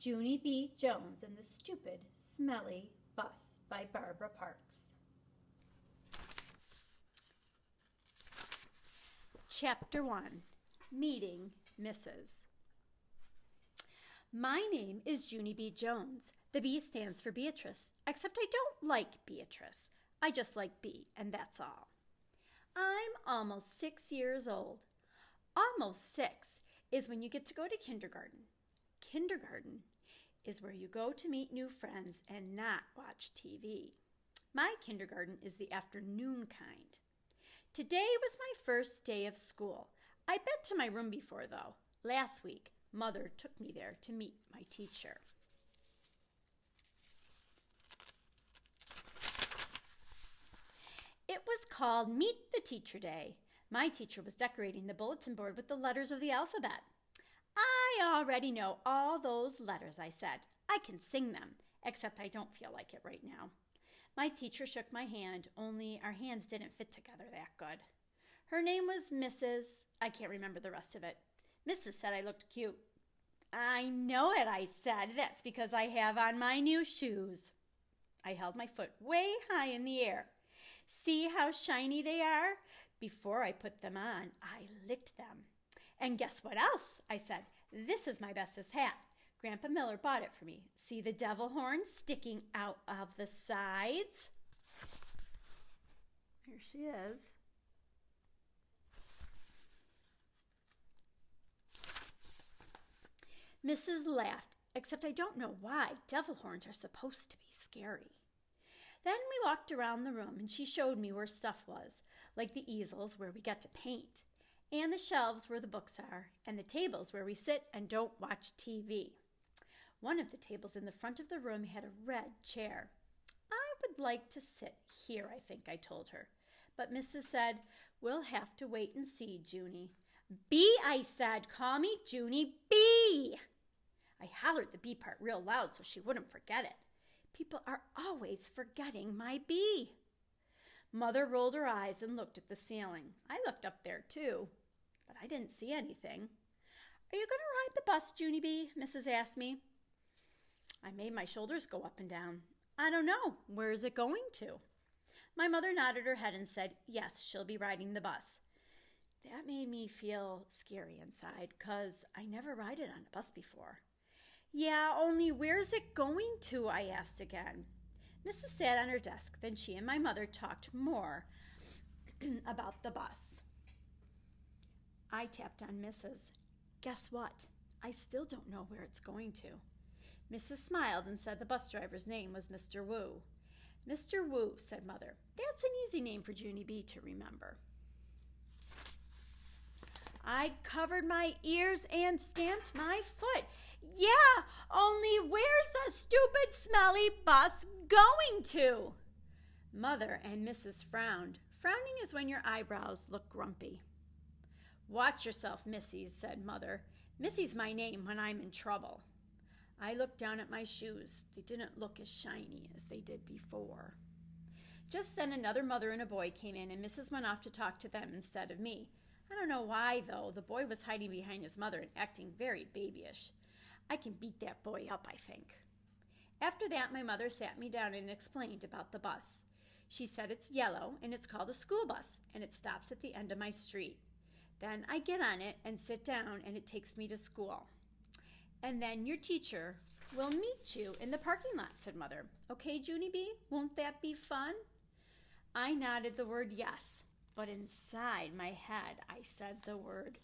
Junie B. Jones and the Stupid, Smelly Bus by Barbara Parks. Chapter 1. Meeting Mrs. My name is Junie B. Jones. The B stands for Beatrice, except I don't like Beatrice. I just like B, and that's all. I'm almost 6 years old. Almost 6 is when you get to go to kindergarten. Kindergarten is where you go to meet new friends and not watch TV. My kindergarten is the afternoon kind. Today was my first day of school. I'd been to my room before, though. Last week, Mother took me there to meet my teacher. It was called Meet the Teacher Day. My teacher was decorating the bulletin board with the letters of the alphabet. I already know all those letters, I said. I can sing them, except I don't feel like it right now. My teacher shook my hand, only our hands didn't fit together that good. Her name was Mrs. I can't remember the rest of it. Mrs. said I looked cute. I know it, I said. That's because I have on my new shoes. I held my foot way high in the air. See how shiny they are? Before I put them on, I licked them. And guess what else? I said, this is my bestest hat. Grandpa Miller bought it for me. See the devil horns sticking out of the sides? Here she is. Mrs. laughed, except I don't know why. Devil horns are supposed to be scary. Then we walked around the room, and she showed me where stuff was, like the easels where we get to paint, and the shelves where the books are, and the tables where we sit and don't watch TV. One of the tables in the front of the room had a red chair. I would like to sit here, I think I told her. But Mrs. said, we'll have to wait and see, Junie. B, I said, call me Junie B. I hollered the B part real loud so she wouldn't forget it. People are always forgetting my B. Mother rolled her eyes and looked at the ceiling. I looked up there too, but I didn't see anything. Are you going to ride the bus, Junie B? Mrs. asked me. I made my shoulders go up and down. I don't know. Where is it going to? My mother nodded her head and said, yes, she'll be riding the bus. That made me feel scary inside, 'cause I never ride it on a bus before. Yeah, only where's it going to? I asked again. Mrs. sat on her desk. Then she and my mother talked more about the bus. I tapped on Mrs. Guess what? I still don't know where it's going to. Mrs. smiled and said the bus driver's name was Mr. Wu. Mr. Wu, said Mother. That's an easy name for Junie B to remember. I covered my ears and stamped my foot. Yeah, only where's the stupid, smelly bus going to? Mother and Mrs. frowned. Frowning is when your eyebrows look grumpy. Watch yourself, Missy, said Mother. Missy's my name when I'm in trouble. I looked down at my shoes. They didn't look as shiny as they did before. Just then another mother and a boy came in, and Mrs. went off to talk to them instead of me. I don't know why, though. The boy was hiding behind his mother and acting very babyish. I can beat that boy up, I think. After that, my mother sat me down and explained about the bus. She said it's yellow, and it's called a school bus, and it stops at the end of my street. Then I get on it and sit down, and it takes me to school. And then your teacher will meet you in the parking lot, said Mother. Okay, Junie B, won't that be fun? I nodded the word yes, but inside my head I said the word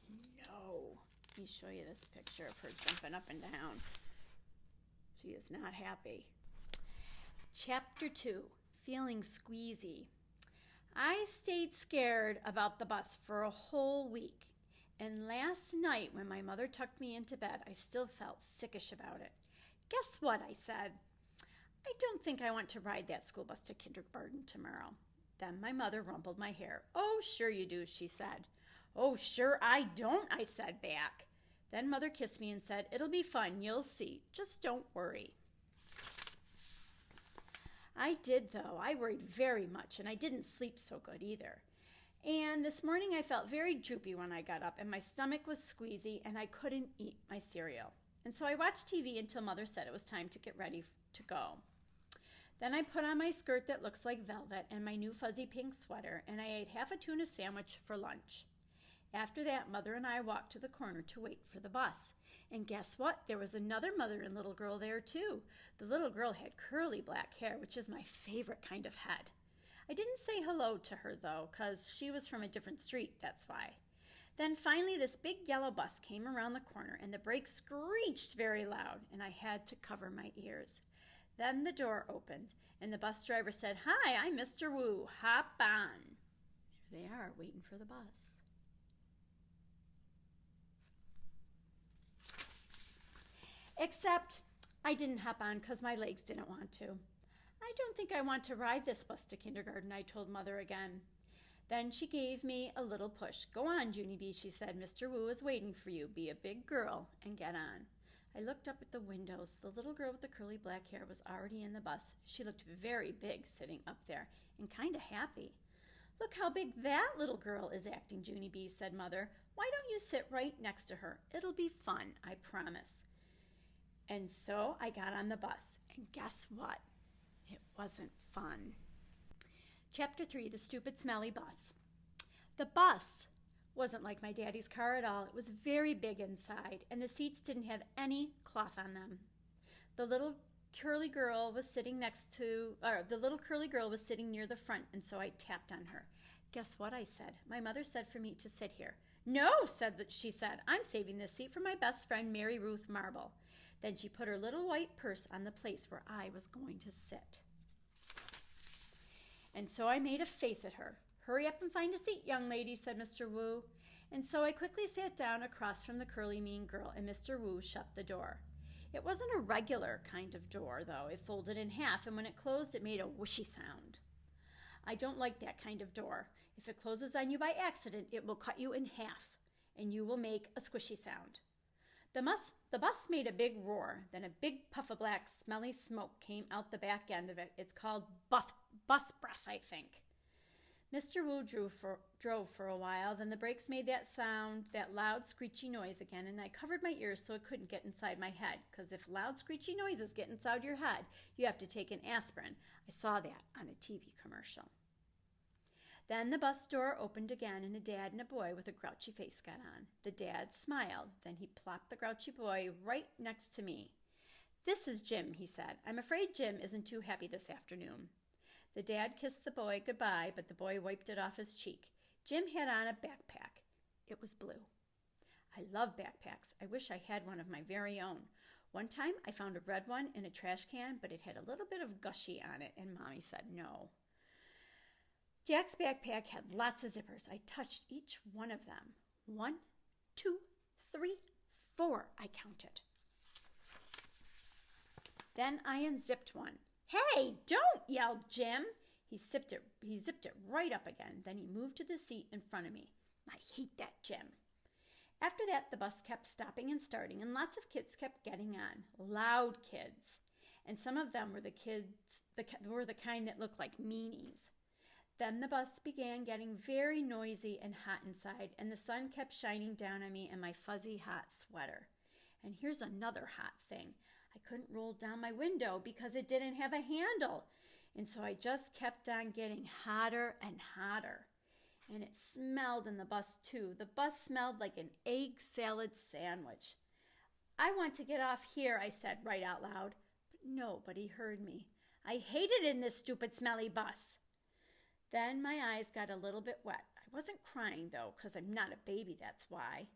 no. Let me show you this picture of her jumping up and down. She is not happy. Chapter 2, Feeling Squeezy. I stayed scared about the bus for a whole week. And last night when my mother tucked me into bed, I still felt sickish about it. Guess what? I said. I don't think I want to ride that school bus to kindergarten tomorrow. Then my mother rumpled my hair. Oh, sure you do, she said. Oh, sure I don't, I said back. Then Mother kissed me and said, it'll be fun, you'll see. Just don't worry. I did, though. I worried very much, and I didn't sleep so good either. And this morning I felt very droopy when I got up, and my stomach was squeezy, and I couldn't eat my cereal. And so I watched TV until Mother said it was time to get ready to go. Then I put on my skirt that looks like velvet and my new fuzzy pink sweater, and I ate half a tuna sandwich for lunch. After that, Mother and I walked to the corner to wait for the bus. And guess what? There was another mother and little girl there too. The little girl had curly black hair, which is my favorite kind of head. I didn't say hello to her though, 'cause she was from a different street, that's why. Then finally this big yellow bus came around the corner and the brakes screeched very loud and I had to cover my ears. Then the door opened and the bus driver said, "Hi, I'm Mr. Wu. Hop on." There they are, waiting for the bus. Except I didn't hop on because my legs didn't want to. "I don't think I want to ride this bus to kindergarten," I told Mother again. Then she gave me a little push. "Go on, Junie B," she said. "Mr. Wu is waiting for you. Be a big girl and get on." I looked up at the windows. The little girl with the curly black hair was already in the bus. She looked very big sitting up there and kind of happy. "Look how big that little girl is acting, Junie B," said Mother. "Why don't you sit right next to her? It'll be fun, I promise." And so I got on the bus, and guess what? It wasn't fun. Chapter 3, The Stupid Smelly Bus. The bus wasn't like my daddy's car at all. It was very big inside, and the seats didn't have any cloth on them. The little curly girl was sitting near the front, and so I tapped on her. Guess what I said? My mother said for me to sit here. "No," she said, "I'm saving this seat for my best friend, Mary Ruth Marble." Then she put her little white purse on the place where I was going to sit. And so I made a face at her. "Hurry up and find a seat, young lady," said Mr. Wu. And so I quickly sat down across from the curly mean girl, and Mr. Wu shut the door. It wasn't a regular kind of door, though. It folded in half, and when it closed, it made a whooshy sound. I don't like that kind of door. If it closes on you by accident, it will cut you in half, and you will make a squishy sound. The bus made a big roar. Then a big puff of black, smelly smoke came out the back end of it. It's called bus breath, I think. Mr. Wu drove for a while. Then the brakes made that sound, that loud, screechy noise again, and I covered my ears so it couldn't get inside my head, because if loud, screechy noises get inside your head, you have to take an aspirin. I saw that on a TV commercial. Then the bus door opened again, and a dad and a boy with a grouchy face got on. The dad smiled. Then he plopped the grouchy boy right next to me. "This is Jim," he said. "I'm afraid Jim isn't too happy this afternoon." The dad kissed the boy goodbye, but the boy wiped it off his cheek. Jim had on a backpack. It was blue. I love backpacks. I wish I had one of my very own. One time I found a red one in a trash can, but it had a little bit of gushy on it, and Mommy said no. Jack's backpack had lots of zippers. I touched each one of them. 1, 2, 3, 4, I counted. Then I unzipped one. "Hey, don't!" yelled Jim. He zipped it right up again. Then he moved to the seat in front of me. I hate that Jim. After that, the bus kept stopping and starting, and lots of kids kept getting on. Loud kids. And some of them were the kind that looked like meanies. Then the bus began getting very noisy and hot inside, and the sun kept shining down on me and my fuzzy hot sweater. And here's another hot thing. I couldn't roll down my window because it didn't have a handle. And so I just kept on getting hotter and hotter. And it smelled in the bus too. The bus smelled like an egg salad sandwich. "I want to get off here," I said right out loud. But nobody heard me. I hated it in this stupid smelly bus. Then my eyes got a little bit wet. I wasn't crying, though, because I'm not a baby, that's why.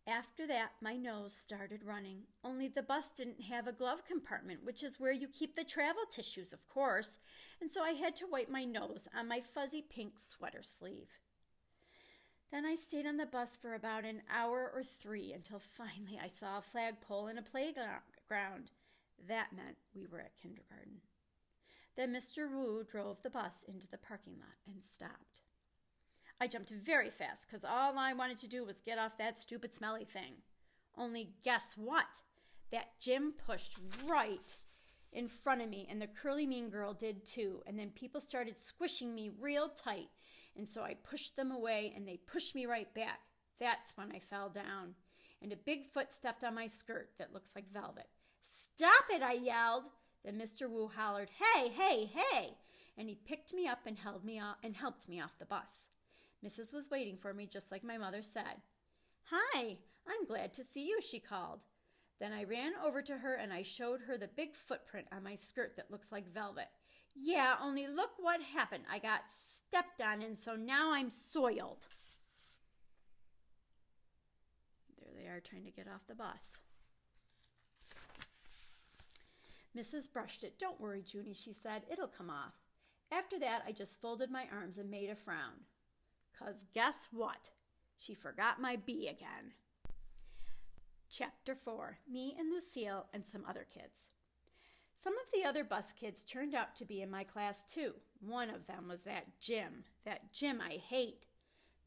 After that, my nose started running. Only the bus didn't have a glove compartment, which is where you keep the travel tissues, of course, and so I had to wipe my nose on my fuzzy pink sweater sleeve. Then I stayed on the bus for about an hour or 3 until finally I saw a flagpole and a playground. That meant we were at kindergarten. Then Mr. Wu drove the bus into the parking lot and stopped. I jumped very fast because all I wanted to do was get off that stupid smelly thing. Only guess what? That Jim pushed right in front of me, and the curly mean girl did too, and then people started squishing me real tight, and so I pushed them away and they pushed me right back. That's when I fell down. and a big foot stepped on my skirt that looks like velvet. "Stop it," I yelled. Then Mr. Wu hollered, "Hey, hey, hey," and he picked me up and helped me off the bus. Mrs. was waiting for me just like my mother said. "Hi, I'm glad to see you," she called. Then I ran over to her and I showed her the big footprint on my skirt that looks like velvet. "Yeah, only look what happened. I got stepped on and so now I'm soiled." There they are trying to get off the bus. Mrs. brushed it. "Don't worry, Junie," she said. "It'll come off." After that, I just folded my arms and made a frown. 'Cause guess what? She forgot my B again. Chapter 4, Me and Lucille and Some Other Kids. Some of the other bus kids turned out to be in my class too. One of them was that Jim I hate.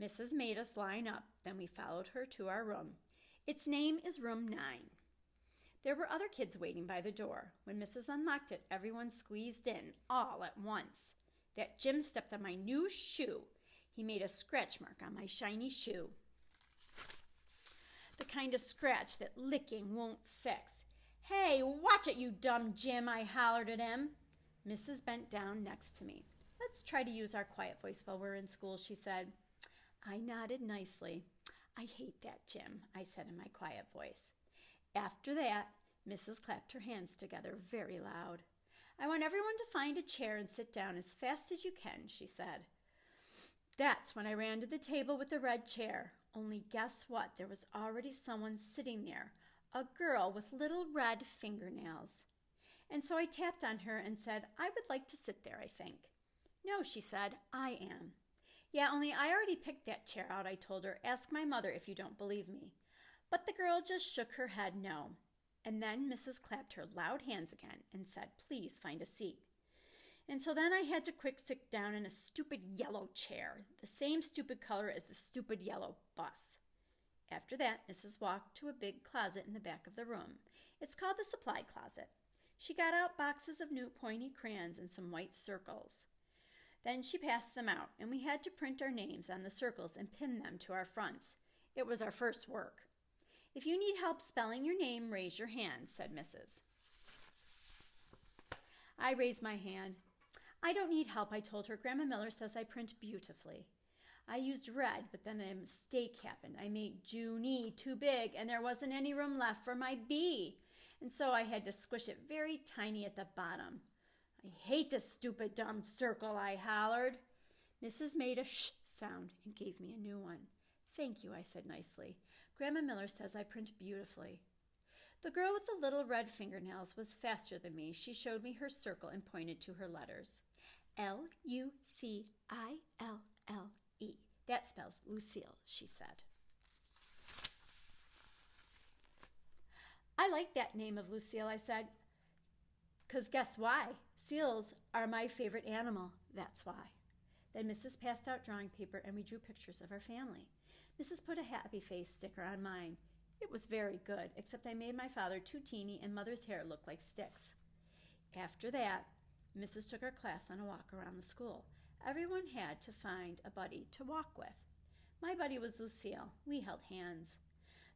Mrs. made us line up, then we followed her to our room. Its name is room 9. There were other kids waiting by the door. When Mrs. unlocked it, everyone squeezed in, all at once. That Jim stepped on my new shoe. He made a scratch mark on my shiny shoe. The kind of scratch that licking won't fix. "Hey, watch it, you dumb Jim," I hollered at him. Mrs. bent down next to me. "Let's try to use our quiet voice while we're in school," she said. I nodded nicely. "I hate that Jim," I said in my quiet voice. After that, Mrs. clapped her hands together very loud. "I want everyone to find a chair and sit down as fast as you can," she said. That's when I ran to the table with the red chair. Only guess what? There was already someone sitting there, a girl with little red fingernails. And so I tapped on her and said, "I would like to sit there, I think." "No," she said, "I am." "Yeah, only I already picked that chair out," I told her. "Ask my mother if you don't believe me." But the girl just shook her head no. And then Mrs. clapped her loud hands again and said, "Please find a seat." And so then I had to quick sit down in a stupid yellow chair, the same stupid color as the stupid yellow bus. After that, Mrs. walked to a big closet in the back of the room. It's called the supply closet. She got out boxes of new pointy crayons and some white circles. Then she passed them out, and we had to print our names on the circles and pin them to our fronts. It was our first work. "If you need help spelling your name, raise your hand," said Mrs. I raised my hand. "I don't need help," I told her. "Grandma Miller says I print beautifully." I used red, but then a mistake happened. I made Junie too big, and there wasn't any room left for my B. And so I had to squish it very tiny at the bottom. "I hate this stupid dumb circle," I hollered. Mrs. made a shh sound and gave me a new one. "Thank you," I said nicely. "Grandma Miller says I print beautifully." The girl with the little red fingernails was faster than me. She showed me her circle and pointed to her letters. Lucille. That spells Lucille, she said. "I like that name of Lucille," I said. "'Cause guess why? Seals are my favorite animal. That's why." Then Mrs. passed out drawing paper and we drew pictures of our family. Mrs. put a happy face sticker on mine. It was very good, except I made my father too teeny and Mother's hair look like sticks. After that, Mrs. took our class on a walk around the school. Everyone had to find a buddy to walk with. My buddy was Lucille. We held hands.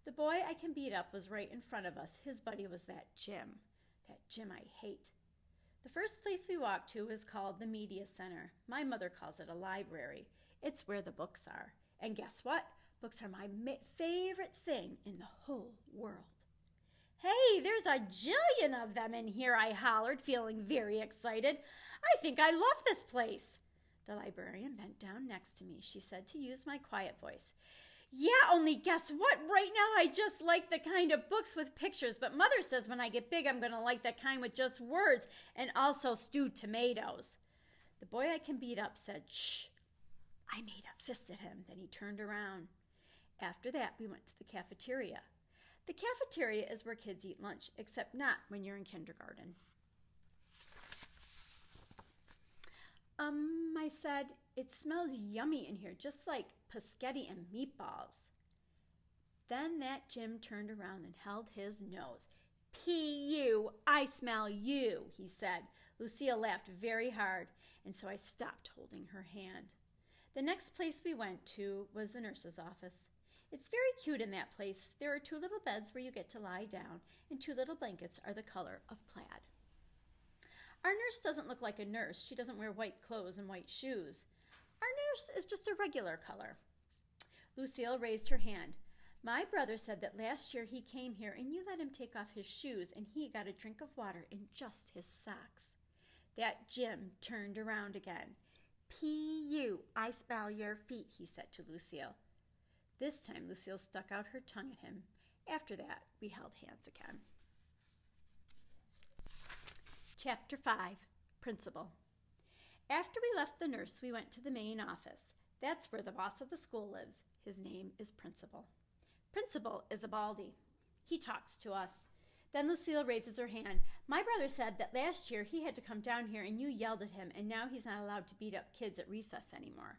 The boy I can beat up was right in front of us. His buddy was that Jim I hate. The first place we walked to is called the Media Center. My mother calls it a library. It's where the books are. And guess what? Books are my favorite thing in the whole world. "Hey, there's a jillion of them in here," I hollered, feeling very excited. "I think I love this place." The librarian bent down next to me. She said to use my quiet voice. "Yeah, only guess what? Right now I just like the kind of books with pictures, but Mother says when I get big I'm going to like the kind with just words and also stewed tomatoes." The boy I can beat up said, "Shh." I made a fist at him. Then he turned around. After that, we went to the cafeteria. The cafeteria is where kids eat lunch, except not when you're in kindergarten. I said, "It smells yummy in here, just like paschetti and meatballs." Then that Jim turned around and held his nose. "P.U., I smell you," he said. Lucille laughed very hard, and so I stopped holding her hand. The next place we went to was the nurse's office. It's very cute in that place. There are 2 little beds where you get to lie down, and 2 little blankets are the color of plaid. Our nurse doesn't look like a nurse. She doesn't wear white clothes and white shoes. Our nurse is just a regular color. Lucille raised her hand. My brother said that last year he came here and you let him take off his shoes and he got a drink of water in just his socks. That Jim turned around again. P-U, I spell your feet, he said to Lucille. This time Lucille stuck out her tongue at him. After that, we held hands again. Chapter 5, Principal. After we left the nurse, we went to the main office. That's where the boss of the school lives. His name is Principal. Principal is a baldy. He talks to us. Then Lucille raises her hand. My brother said that last year he had to come down here and you yelled at him, and now he's not allowed to beat up kids at recess anymore.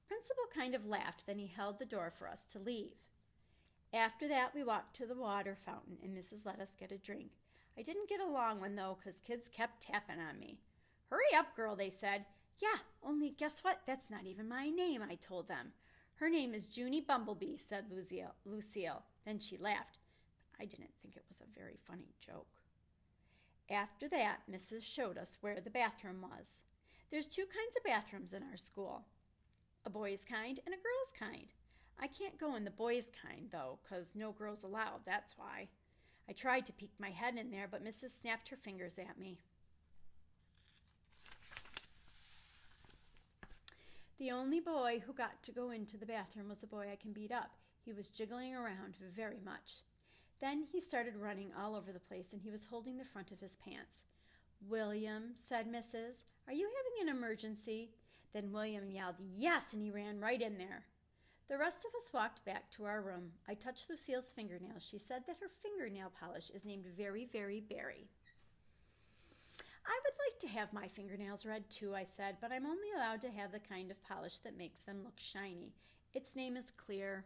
Principal kind of laughed, then he held the door for us to leave. After that, we walked to the water fountain, and Mrs. let us get a drink. I didn't get a long one, though, because kids kept tapping on me. Hurry up, girl, they said. Yeah, only guess what? That's not even my name, I told them. Her name is Junie Bumblebee, said Lucille. Then she laughed. I didn't think it was a very funny joke. After that, Mrs. showed us where the bathroom was. There's 2 kinds of bathrooms in our school. A boys' kind and a girls' kind. I can't go in the boys' kind, though, 'cause no girls allowed, that's why. I tried to peek my head in there, but Mrs. snapped her fingers at me. The only boy who got to go into the bathroom was a boy I can beat up. He was jiggling around very much. Then he started running all over the place, and he was holding the front of his pants. William, said Mrs., are you having an emergency? Then William yelled, yes, and he ran right in there. The rest of us walked back to our room. I touched Lucille's fingernails. She said that her fingernail polish is named Very, Very Berry. I would like to have my fingernails red too, I said, but I'm only allowed to have the kind of polish that makes them look shiny. Its name is Clear.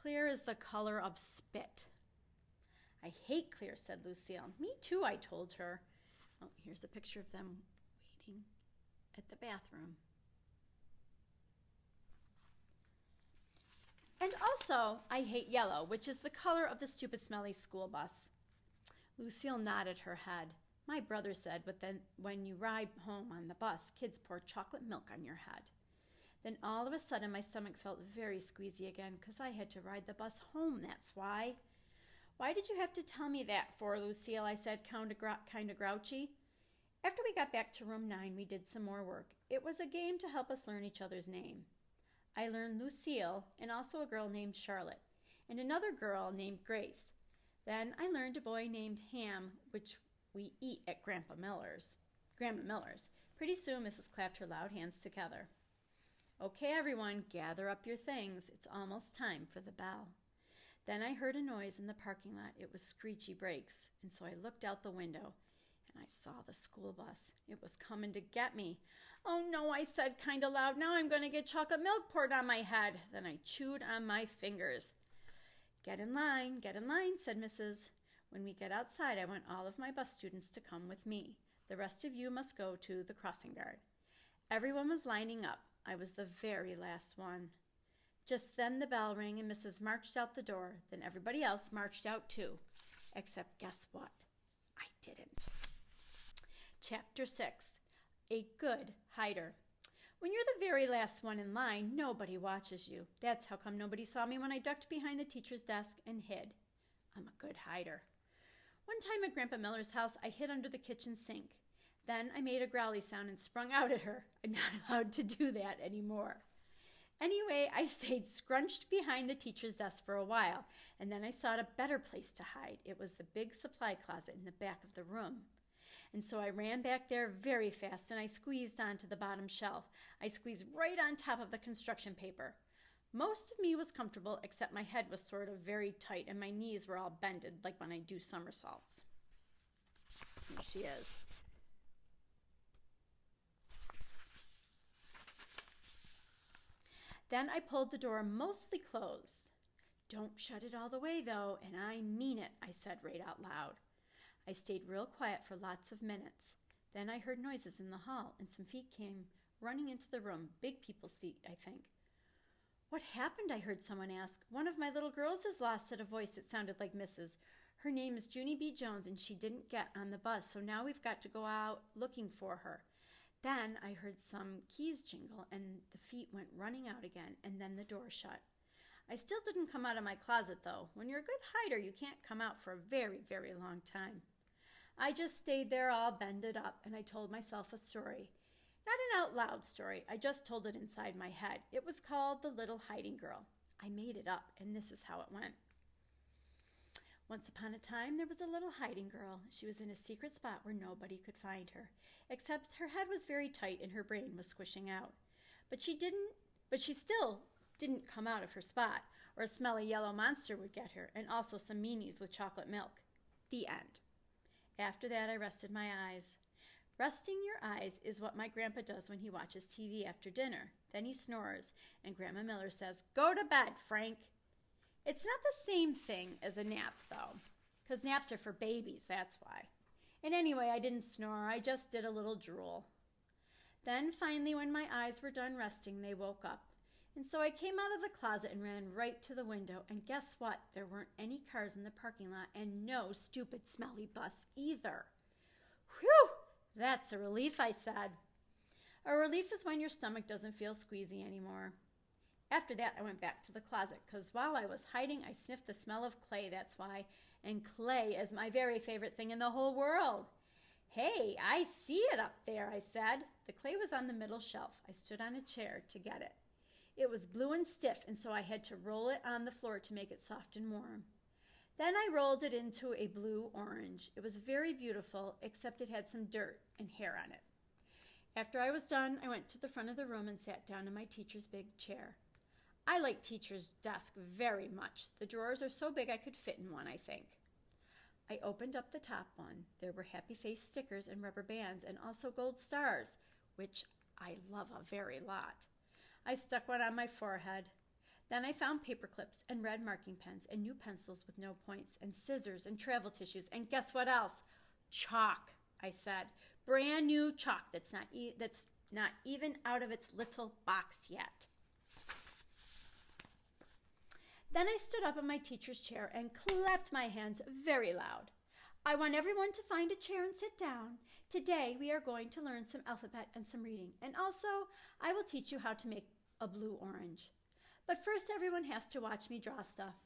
Clear is the color of spit. I hate Clear, said Lucille. Me too, I told her. Oh, here's a picture of them waiting at the bathroom. And also, I hate yellow, which is the color of the stupid smelly school bus. Lucille nodded her head. My brother said, but then when you ride home on the bus, kids pour chocolate milk on your head. Then all of a sudden, my stomach felt very squeezy again because I had to ride the bus home, that's why. Why did you have to tell me that for, Lucille? I said, kind of grouchy. After we got back to room 9, we did some more work. It was a game to help us learn each other's name. I learned Lucille and also a girl named Charlotte and another girl named Grace. Then I learned a boy named Ham, which we eat at Grandma Miller's. Pretty soon, Mrs. clapped her loud hands together. Okay, everyone, gather up your things. It's almost time for the bell. Then I heard a noise in the parking lot. It was screechy brakes, and so I looked out the window, and I saw the school bus. It was coming to get me. Oh, no, I said kind of loud. Now I'm going to get chocolate milk poured on my head. Then I chewed on my fingers. Get in line, said Mrs. When we get outside, I want all of my bus students to come with me. The rest of you must go to the crossing guard. Everyone was lining up. I was the very last one. Just then the bell rang and Mrs. marched out the door. Then everybody else marched out too. Except guess what? I didn't. Chapter 6. A Good Hider. When you're the very last one in line, nobody watches you. That's how come nobody saw me when I ducked behind the teacher's desk and hid. I'm a good hider. One time at Grandpa Miller's house, I hid under the kitchen sink. Then I made a growly sound and sprung out at her. I'm not allowed to do that anymore. Anyway, I stayed scrunched behind the teacher's desk for a while, and then I sought a better place to hide. It was the big supply closet in the back of the room. And so I ran back there very fast, and I squeezed onto the bottom shelf. I squeezed right on top of the construction paper. Most of me was comfortable, except my head was sort of very tight, and my knees were all bended, like when I do somersaults. Here she is. Then I pulled the door mostly closed. Don't shut it all the way, though, and I mean it, I said right out loud. I stayed real quiet for lots of minutes. Then I heard noises in the hall, and some feet came running into the room, big people's feet, I think. "What happened?" I heard someone ask. "One of my little girls is lost," said a voice that sounded like Mrs. "Her name is Junie B. Jones, and she didn't get on the bus, so now we've got to go out looking for her." Then I heard some keys jingle, and the feet went running out again, and then the door shut. I still didn't come out of my closet, though. When you're a good hider, you can't come out for a very, very long time. I just stayed there all bended up, and I told myself a story. Not an out loud story, I just told it inside my head. It was called The Little Hiding Girl. I made it up, and this is how it went. Once upon a time, there was a little hiding girl. She was in a secret spot where nobody could find her, except her head was very tight and her brain was squishing out. But she still didn't come out of her spot, or a smelly yellow monster would get her, and also some meanies with chocolate milk. The end. After that, I rested my eyes. Resting your eyes is what my grandpa does when he watches TV after dinner. Then he snores, and Grandma Miller says, "Go to bed, Frank." It's not the same thing as a nap, though, because naps are for babies, that's why. And anyway, I didn't snore, I just did a little drool. Then finally, when my eyes were done resting, they woke up. And so I came out of the closet and ran right to the window, and guess what? There weren't any cars in the parking lot, and no stupid smelly bus either. Whew! That's a relief, I said. A relief is when your stomach doesn't feel squeezy anymore. After that, I went back to the closet, because while I was hiding, I sniffed the smell of clay, that's why. And clay is my very favorite thing in the whole world. "Hey, I see it up there," I said. The clay was on the middle shelf. I stood on a chair to get it. It was blue and stiff, and so I had to roll it on the floor to make it soft and warm. Then I rolled it into a blue-orange. It was very beautiful, except it had some dirt and hair on it. After I was done, I went to the front of the room and sat down in my teacher's big chair. I like teacher's desk very much. The drawers are so big I could fit in one, I think. I opened up the top one. There were happy face stickers and rubber bands and also gold stars, which I love a very lot. I stuck one on my forehead. Then I found paper clips and red marking pens and new pencils with no points and scissors and travel tissues. And guess what else? Chalk, I said. Brand new chalk that's not even out of its little box yet. Then I stood up in my teacher's chair and clapped my hands very loud. "I want everyone to find a chair and sit down. Today we are going to learn some alphabet and some reading. And also, I will teach you how to make a blue-orange. But first, everyone has to watch me draw stuff."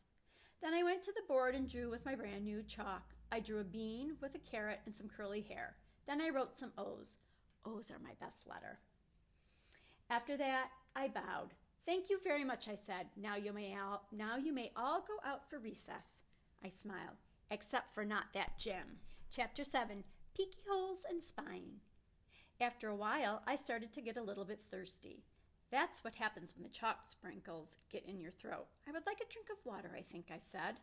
Then I went to the board and drew with my brand new chalk. I drew a bean with a carrot and some curly hair. Then I wrote some O's. O's are my best letter. After that, I bowed. "Thank you very much," I said. Now you may all go out for recess." I smiled. Except for not that gym. Chapter 7, Peeky Holes and Spying. After a while, I started to get a little bit thirsty. That's what happens when the chalk sprinkles get in your throat. "I would like a drink of water," I think I said.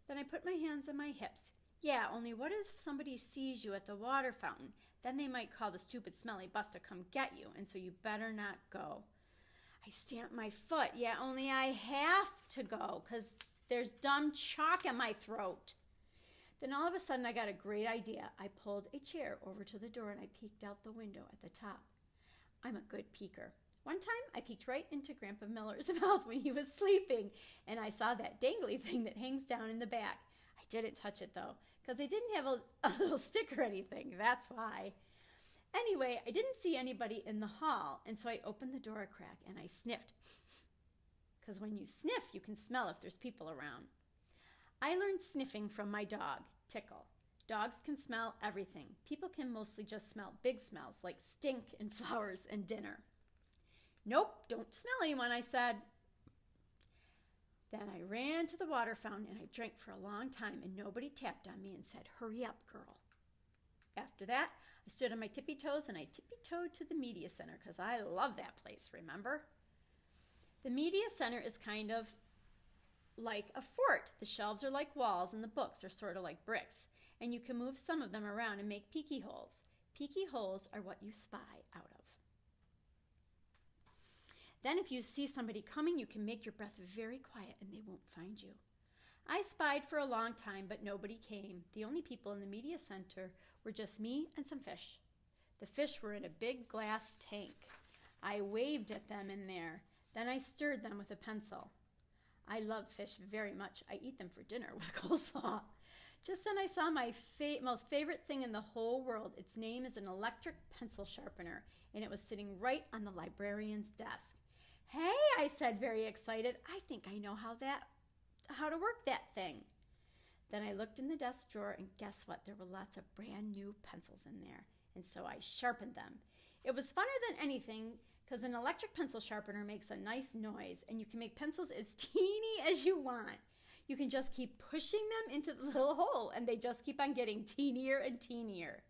Then I put my hands on my hips. "Yeah, only what if somebody sees you at the water fountain? Then they might call the stupid smelly bus to come get you, and so you better not go." I stamped my foot. "Yeah, only I have to go, 'cause there's dumb chalk in my throat." Then all of a sudden I got a great idea. I pulled a chair over to the door and I peeked out the window at the top. I'm a good peeker. One time I peeked right into Grandpa Miller's mouth when he was sleeping, and I saw that dangly thing that hangs down in the back. I didn't touch it though, because I didn't have a little stick or anything, that's why. Anyway, I didn't see anybody in the hall, and so I opened the door a crack and I sniffed. Because when you sniff, you can smell if there's people around. I learned sniffing from my dog, Tickle. Dogs can smell everything. People can mostly just smell big smells like stink and flowers and dinner. "Nope, don't smell anyone," I said. Then I ran to the water fountain and I drank for a long time, and nobody tapped on me and said, "Hurry up, girl." After that, I stood on my tippy toes and I tippy-toed to the media center because I love that place, remember? The media center is kind of like a fort. The shelves are like walls and the books are sort of like bricks, and you can move some of them around and make peeky holes. Peeky holes are what you spy out of. Then if you see somebody coming, you can make your breath very quiet and they won't find you. I spied for a long time, but nobody came. The only people in the media center were just me and some fish. The fish were in a big glass tank. I waved at them in there. Then I stirred them with a pencil. I love fish very much. I eat them for dinner with coleslaw. Just then I saw my most favorite thing in the whole world. Its name is an electric pencil sharpener, and it was sitting right on the librarian's desk. "Hey," I said, very excited, "I think I know how to work that thing." Then I looked in the desk drawer, and guess what? There were lots of brand new pencils in there, and so I sharpened them. It was funner than anything because an electric pencil sharpener makes a nice noise, and you can make pencils as teeny as you want. You can just keep pushing them into the little hole, and they just keep on getting teenier and teenier.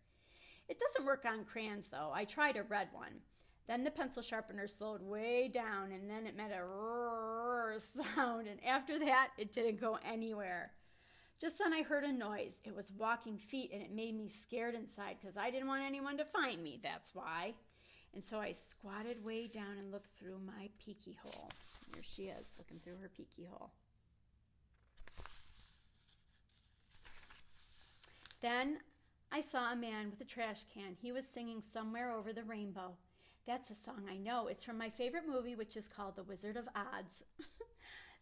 It doesn't work on crayons, though. I tried a red one. Then the pencil sharpener slowed way down, and then it made a roar sound, and after that, it didn't go anywhere. Just then I heard a noise. It was walking feet, and it made me scared inside because I didn't want anyone to find me, that's why. And so I squatted way down and looked through my peeky hole. There she is, looking through her peeky hole. Then I saw a man with a trash can. He was singing "Somewhere Over the Rainbow." That's a song I know. It's from my favorite movie, which is called The Wizard of Oz.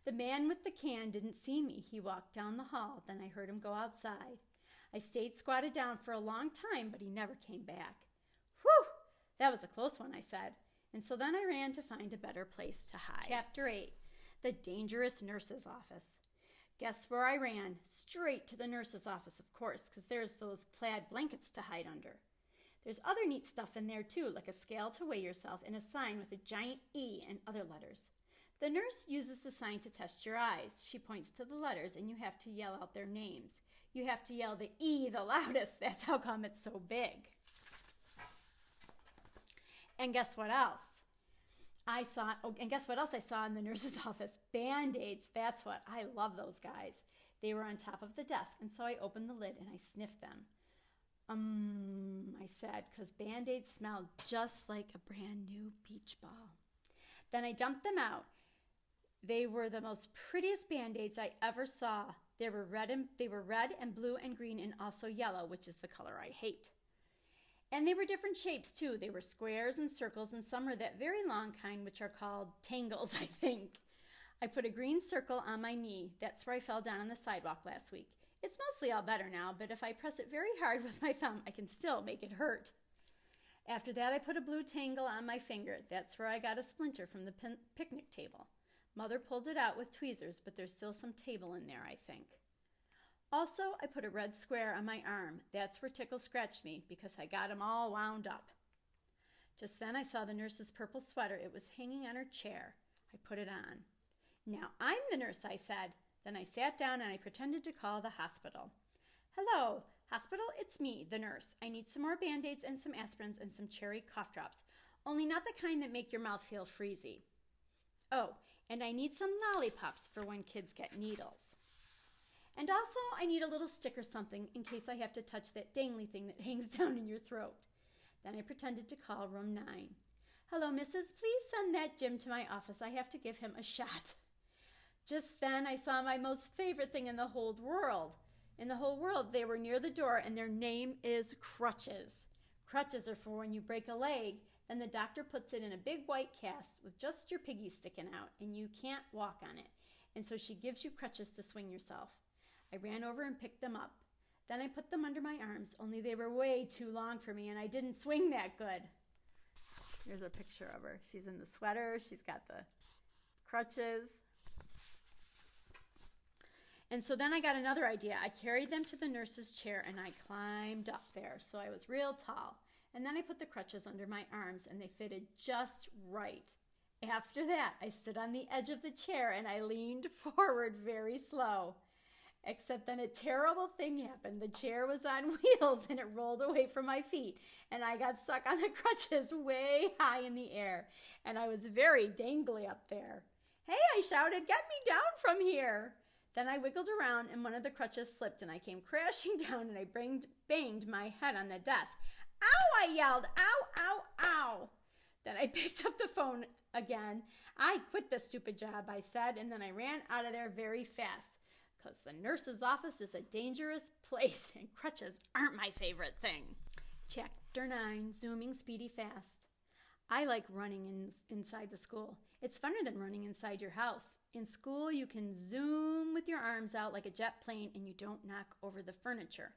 The man with the can didn't see me. He walked down the hall. Then I heard him go outside. I stayed squatted down for a long time, but he never came back. "Whew, that was a close one," I said. And so then I ran to find a better place to hide. Chapter 8, The Dangerous Nurse's Office. Guess where I ran? Straight to the nurse's office, of course, because there's those plaid blankets to hide under. There's other neat stuff in there, too, like a scale to weigh yourself and a sign with a giant E and other letters. The nurse uses the sign to test your eyes. She points to the letters, and you have to yell out their names. You have to yell the E the loudest. That's how come it's so big. And guess what else? Guess what else I saw in the nurse's office? Band-Aids. That's what. I love those guys. They were on top of the desk, and so I opened the lid and I sniffed them. I said, because Band-Aids smelled just like a brand new beach ball. Then I dumped them out. They were the most prettiest Band-Aids I ever saw. They were red and blue and green and also yellow, which is the color I hate. And they were different shapes, too. They were squares and circles, and some are that very long kind, which are called tangles, I think. I put a green circle on my knee. That's where I fell down on the sidewalk last week. It's mostly all better now, but if I press it very hard with my thumb, I can still make it hurt. After that, I put a blue tangle on my finger. That's where I got a splinter from the picnic table. Mother pulled it out with tweezers, but there's still some table in there, I think. Also, I put a red square on my arm. That's where Tickle scratched me because I got him all wound up. Just then I saw the nurse's purple sweater. It was hanging on her chair. I put it on. "Now I'm the nurse," I said. Then I sat down and I pretended to call the hospital. "Hello, hospital, it's me, the nurse. I need some more Band-Aids and some aspirins and some cherry cough drops, only not the kind that make your mouth feel freezy. Oh, and I need some lollipops for when kids get needles. And also, I need a little stick or something in case I have to touch that dangly thing that hangs down in your throat." Then I pretended to call room 9. "Hello, missus, please send that Jim to my office. I have to give him a shot." Just then I saw my most favorite thing in the whole world. In the whole world, they were near the door, and their name is crutches. Crutches are for when you break a leg, then the doctor puts it in a big white cast with just your piggy sticking out, and you can't walk on it. And so she gives you crutches to swing yourself. I ran over and picked them up. Then I put them under my arms, only they were way too long for me, and I didn't swing that good. Here's a picture of her. She's in the sweater. She's got the crutches. And so then I got another idea. I carried them to the nurse's chair, and I climbed up there, so I was real tall. And then I put the crutches under my arms, and they fitted just right. After that, I stood on the edge of the chair, and I leaned forward very slow. Except then a terrible thing happened. The chair was on wheels, and it rolled away from my feet, and I got stuck on the crutches way high in the air, and I was very dangly up there. "Hey," I shouted, "get me down from here." Then I wiggled around, and one of the crutches slipped, and I came crashing down, and I banged my head on the desk. "Ow!" I yelled. "Ow, ow, ow!" Then I picked up the phone again. "I quit this stupid job," I said, and then I ran out of there very fast, because the nurse's office is a dangerous place, and crutches aren't my favorite thing. Chapter 9, Zooming Speedy Fast. I like running inside the school. It's funner than running inside your house. In school, you can zoom with your arms out like a jet plane and you don't knock over the furniture.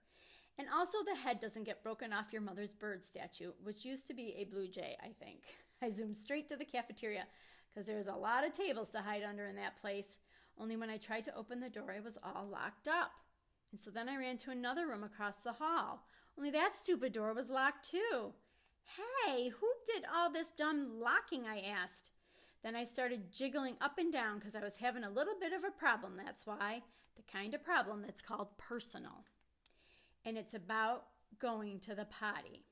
And also the head doesn't get broken off your mother's bird statue, which used to be a blue jay, I think. I zoomed straight to the cafeteria because there's a lot of tables to hide under in that place. Only when I tried to open the door, it was all locked up. And so then I ran to another room across the hall. Only that stupid door was locked too. Hey, who did all this dumb locking, I asked. Then I started jiggling up and down because I was having a little bit of a problem, that's why. The kind of problem that's called personal. And it's about going to the potty.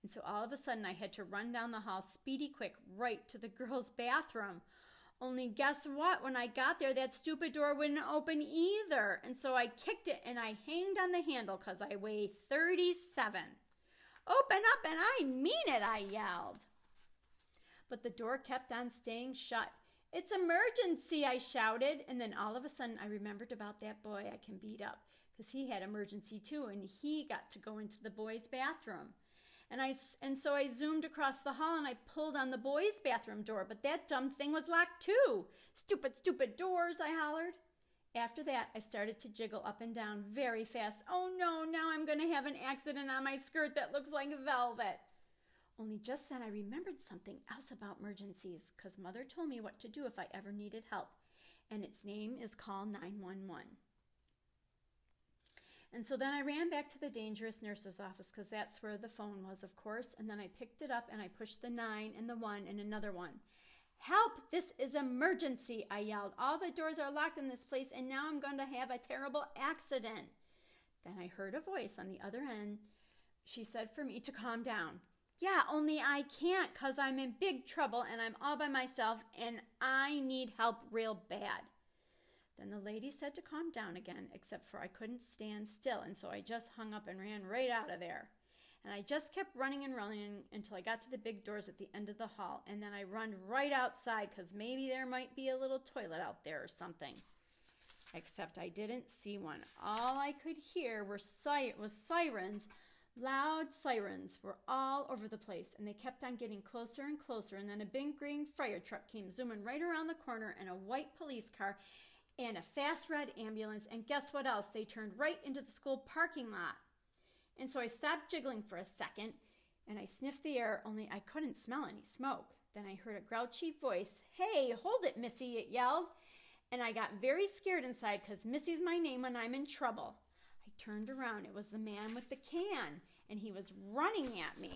And so all of a sudden I had to run down the hall speedy quick right to the girls' bathroom. Only guess what? When I got there, that stupid door wouldn't open either. And so I kicked it and I hanged on the handle because I weigh 37. Open up and I mean it, I yelled. But the door kept on staying shut. It's emergency, I shouted. And then all of a sudden I remembered about that boy I can beat up because he had emergency too and he got to go into the boys' bathroom. And so I zoomed across the hall and I pulled on the boys' bathroom door, but that dumb thing was locked too. Stupid, stupid doors, I hollered. After that, I started to jiggle up and down very fast. Oh no, now I'm going to have an accident on my skirt that looks like velvet. Only just then I remembered something else about emergencies because Mother told me what to do if I ever needed help. And its name is call 911. And so then I ran back to the dangerous nurse's office because that's where the phone was, of course. And then I picked it up and I pushed the 9 and the 1 and another 1. Help! This is emergency, I yelled. All the doors are locked in this place and now I'm going to have a terrible accident. Then I heard a voice on the other end. She said for me to calm down. Yeah, only I can't because I'm in big trouble and I'm all by myself and I need help real bad. Then the lady said to calm down again, except for I couldn't stand still, and so I just hung up and ran right out of there. And I just kept running and running until I got to the big doors at the end of the hall, and then I run right outside because maybe there might be a little toilet out there or something. Except I didn't see one. All I could hear was sirens. Loud sirens were all over the place, and they kept on getting closer and closer, and then a big green fire truck came zooming right around the corner, and a white police car, and a fast red ambulance, and guess what else? They turned right into the school parking lot. And so I stopped jiggling for a second, and I sniffed the air, only I couldn't smell any smoke. Then I heard a grouchy voice. Hey, hold it, Missy, it yelled. And I got very scared inside because Missy's my name when I'm in trouble. I turned around. It was the man with the can, and he was running at me.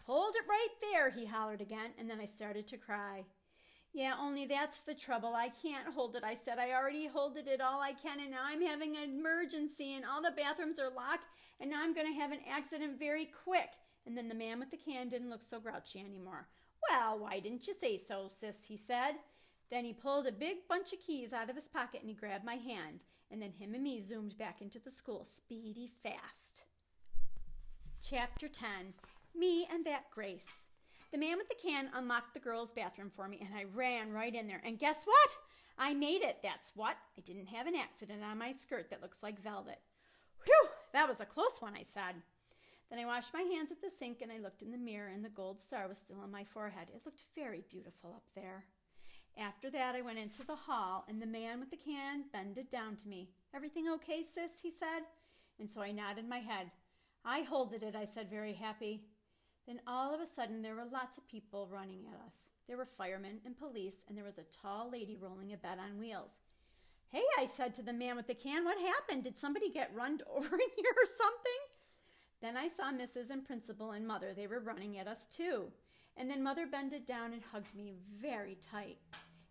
Hold it right there, he hollered again, and then I started to cry. Yeah, only that's the trouble. I can't hold it. I said I already holded it all I can, and now I'm having an emergency, and all the bathrooms are locked, and now I'm going to have an accident very quick. And then the man with the can didn't look so grouchy anymore. Well, why didn't you say so, sis, he said. Then he pulled a big bunch of keys out of his pocket, and he grabbed my hand, and then him and me zoomed back into the school, speedy fast. Chapter 10. Me and that Grace. The man with the can unlocked the girls' bathroom for me, and I ran right in there. And guess what? I made it, that's what. I didn't have an accident on my skirt that looks like velvet. Whew, that was a close one, I said. Then I washed my hands at the sink, and I looked in the mirror, and the gold star was still on my forehead. It looked very beautiful up there. After that, I went into the hall, and the man with the can bended down to me. Everything okay, sis? He said. And so I nodded my head. I holded it, I said, very happy. Then all of a sudden, there were lots of people running at us. There were firemen and police, and there was a tall lady rolling a bed on wheels. Hey, I said to the man with the can, what happened? Did somebody get run over in here or something? Then I saw Mrs. and Principal and Mother. They were running at us too. And then Mother bended down and hugged me very tight.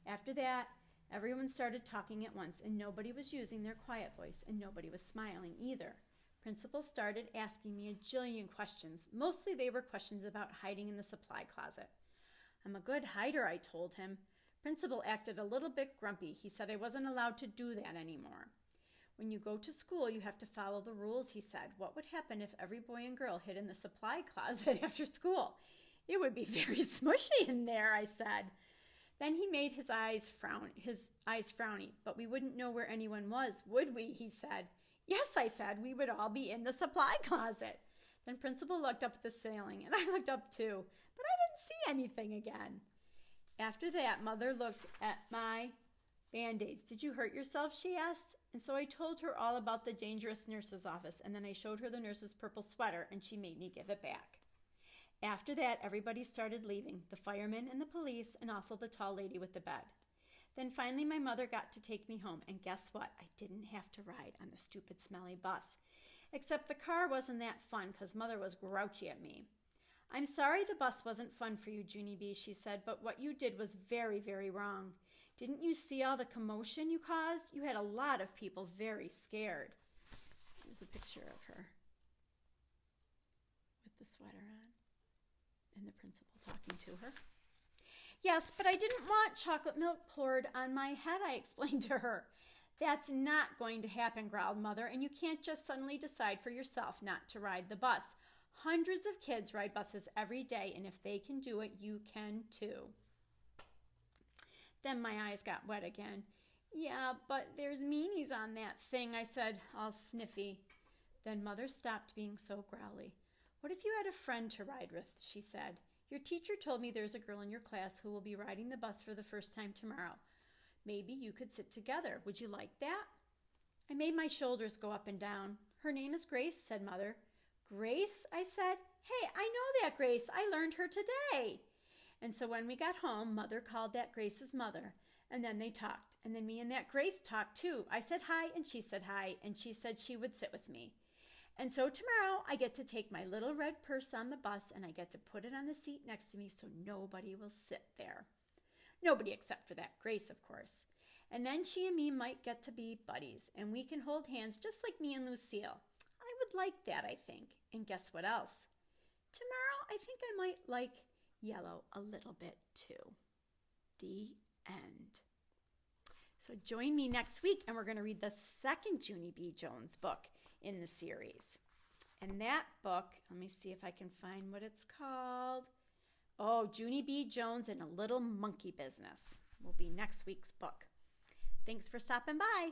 After that, everyone started talking at once, and nobody was using their quiet voice, and nobody was smiling either. Principal started asking me a jillion questions. Mostly they were questions about hiding in the supply closet. I'm a good hider, I told him. Principal acted a little bit grumpy. He said I wasn't allowed to do that anymore. When you go to school, you have to follow the rules, he said. What would happen if every boy and girl hid in the supply closet after school? It would be very smushy in there, I said. Then he made his eyes frowny, but we wouldn't know where anyone was, would we, he said. Yes, I said, we would all be in the supply closet. Then Principal looked up at the ceiling, and I looked up too, but I didn't see anything again. After that, Mother looked at my Band-Aids. Did you hurt yourself, she asked. And so I told her all about the dangerous nurse's office, and then I showed her the nurse's purple sweater, and she made me give it back. After that, everybody started leaving, the firemen and the police, and also the tall lady with the bed. Then finally my mother got to take me home, and guess what? I didn't have to ride on the stupid smelly bus. Except the car wasn't that fun because Mother was grouchy at me. I'm sorry the bus wasn't fun for you, Junie B, she said, but what you did was very, very wrong. Didn't you see all the commotion you caused? You had a lot of people very scared. Here's a picture of her with the sweater on and the principal talking to her. Yes, but I didn't want chocolate milk poured on my head, I explained to her. That's not going to happen, growled Mother, and you can't just suddenly decide for yourself not to ride the bus. Hundreds of kids ride buses every day, and if they can do it, you can too. Then my eyes got wet again. Yeah, but there's meanies on that thing, I said, all sniffy. Then Mother stopped being so growly. What if you had a friend to ride with, she said. Your teacher told me there's a girl in your class who will be riding the bus for the first time tomorrow. Maybe you could sit together. Would you like that? I made my shoulders go up and down. Her name is Grace, said Mother. Grace, I said. Hey, I know that Grace. I learned her today. And so when we got home, Mother called that Grace's mother. And then they talked. And then me and that Grace talked too. I said hi and she said hi. And she said she would sit with me. And so tomorrow I get to take my little red purse on the bus and I get to put it on the seat next to me so nobody will sit there. Nobody except for that Grace, of course. And then she and me might get to be buddies and we can hold hands just like me and Lucille. I would like that, I think. And guess what else? Tomorrow I think I might like yellow a little bit too. The end. So join me next week and we're going to read the second Junie B. Jones book in the series. And that book, let me see if I can find what it's called. Oh, Junie B. Jones and a Little Monkey Business will be next week's book. Thanks for stopping by.